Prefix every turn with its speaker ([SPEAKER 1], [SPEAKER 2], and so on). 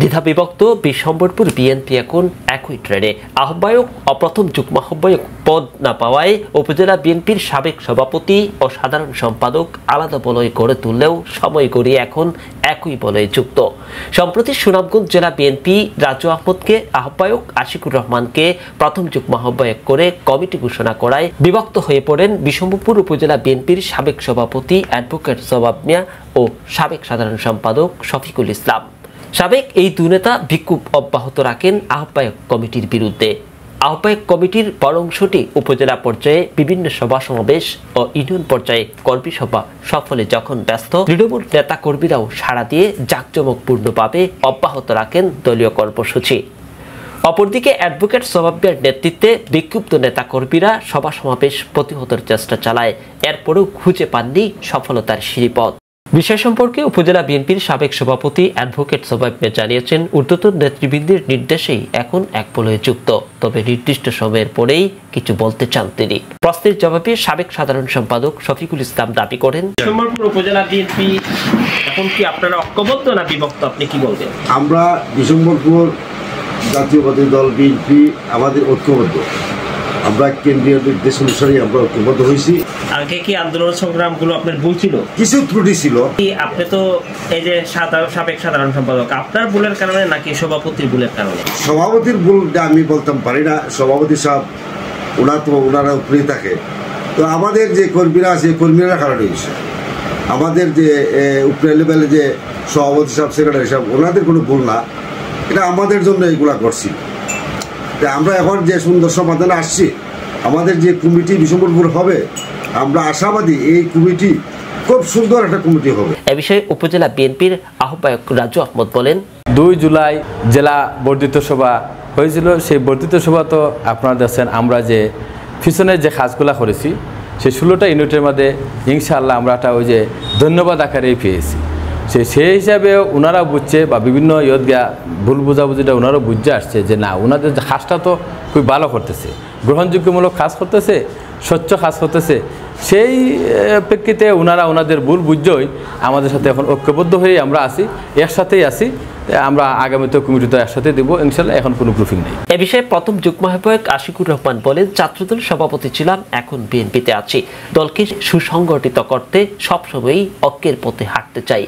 [SPEAKER 1] দ্বিধাবিভক্ত Bishwambarpur BNP এখন একই ট্রেনে। আহ্বায়ক ও প্রথম যুগ্ম আহ্বায়ক পদ না পাওয়ায় উপজেলা বিএনপির সাবেক সভাপতি ও সাধারণ সম্পাদক আলাদা বলয় গড়ে তুললেও সময় গড়িয়ে এখন একই বলয়ে যুক্ত। সম্প্রতি সুনামগঞ্জ জেলা বিএনপি রাজু আহমদকে আহ্বায়ক, আশিকুর রহমানকে প্রথম যুগ্ম আহ্বায়ক করে কমিটি ঘোষণা করায় বিভক্ত হয়ে পড়েন বিশ্বম্বরপুর উপজেলা বিএনপির সাবেক সভাপতি অ্যাডভোকেট জবাব মিয়া ও সাবেক সাধারণ সম্পাদক শফিকুল ইসলাম। সাবেক এই দুই নেতা বিক্ষোভ অব্যাহত রাখেন আহ্বায়ক কমিটির বিরুদ্ধে। আহ্বায়ক কমিটির বড় অংশটি উপজেলা পর্যায়ে বিভিন্ন সভা সমাবেশ ও ইউনিয়ন পর্যায়ে কর্মী সভা সফলে যখন ব্যস্ত, তৃণমূল নেতা কর্মীরাও সাড়া দিয়ে জাঁকজমকপূর্ণভাবে অব্যাহত রাখেন দলীয় কর্মসূচি। অপরদিকে অ্যাডভোকেট জবাব মিয়ার নেতৃত্বে বিক্ষুব্ধ নেতা কর্মীরা সভা সমাবেশ প্রতিহতের চেষ্টা চালায়, এরপরেও খুঁজে পাননি সফলতার সিঁড়িপথ। বিষয় সম্পর্কে উপজেলা বিএনপির সাবেক সভাপতি অ্যাডভোকেট জবাব মিয়া জানিয়েছেন, ঊর্ধ্বতন নেতৃবৃন্দের নির্দেশেই এখন এক বলয়ে যুক্ত, তবে নির্দিষ্ট সময়ের পরেই কিছু বলতে চান তিনি। প্রশ্নের জবাবে সাবেক সাধারণ সম্পাদক শফিকুল ইসলাম দাবি করেন, বিশ্বম্বরপুর উপজেলা বিএনপি এখন কি আপনারা ঐক্যবদ্ধ না বিভক্ত, আপনি কি বলবেন?
[SPEAKER 2] আমরা বিশ্বম্বরপুর জাতীয়বাদী দল বিএনপি আমাদের ঐক্যবদ্ধ। আমরা কেন্দ্রীয় নির্দেশ অনুসারে আমরা ঐক্যবদ্ধ হয়েছি।
[SPEAKER 1] আগে কি আন্দোলন সংগ্রামগুলো আপনার ভুল ছিল?
[SPEAKER 2] কিছু ত্রুটি ছিল।
[SPEAKER 1] আপনি তো এই যে সাবেক সাধারণ সম্পাদক, আপনার ভুলের কারণে নাকি সভাপতির ভুলের কারণে?
[SPEAKER 2] সভাপতির ভুলটা আমি বলতাম পারি না, সভাপতি সাহেব ওনারা উপরে থাকে। তো আমাদের যে কর্মীরা আছে, কর্মীরা কারণে হয়েছে। আমাদের যে উপরে লেভেলে যে সভাপতি সাহেব, সেক্রেটারি সাহেব, ওনাদের কোনো ভুল না, এটা আমাদের জন্য এগুলা করছি। আমরা এখন যে সুন্দর সমাধানে আসছি, আমাদের যে কমিটি বিশ্বম্বরপুর হবে, আমরা আশাবাদী এই কমিটি খুব সুন্দর একটা কমিটি হবে।
[SPEAKER 1] এ বিষয়ে উপজেলা বিএনপির আহ্বায়ক রাজু আহমদ বলেন,
[SPEAKER 3] 2 জুলাই জেলা বর্ধিত সভা হয়েছিল। সেই বর্ধিত সভা তো আপনারা দেখছেন, আমরা যে পিছনে যে কাজগুলা করেছি সেই 16টা ইউনিটের মধ্যে ইনশাআল্লাহ আমরা একটা ওই যে ধন্যবাদ আকারেই পেয়েছি। সেই হিসাবে ওনারা বুঝছে বা বিভিন্ন ভুল বোঝাবুঝিটা ওনারাও বুঝতে আসছে যে না, ওনাদের কাজটা তো খুব ভালো করতেছে, গ্রহণযোগ্যমূলক কাজ করতেছে, স্বচ্ছ কাজ করতেছে। সেই প্রেক্ষিতে ওনারা ওনাদের ভুল বুঝেই আমাদের সাথে এখন ঐক্যবদ্ধ হয়ে আমরা আছি, একসাথেই আছি। আমরা আগামীতে কমিটিতে একসাথে দেবো ইনশাল্লাহ, এখন কোনো গ্রুপিং নেই।
[SPEAKER 1] এ বিষয়ে প্রথম যুগ্ম আহ্বায়ক আশিকুর রহমান বলেন, ছাত্রদল সভাপতি ছিলাম, এখন বিএনপিতে আছি। দলকে সুসংগঠিত করতে সবসময়ই ঐক্যের পথে হাঁটতে চাই।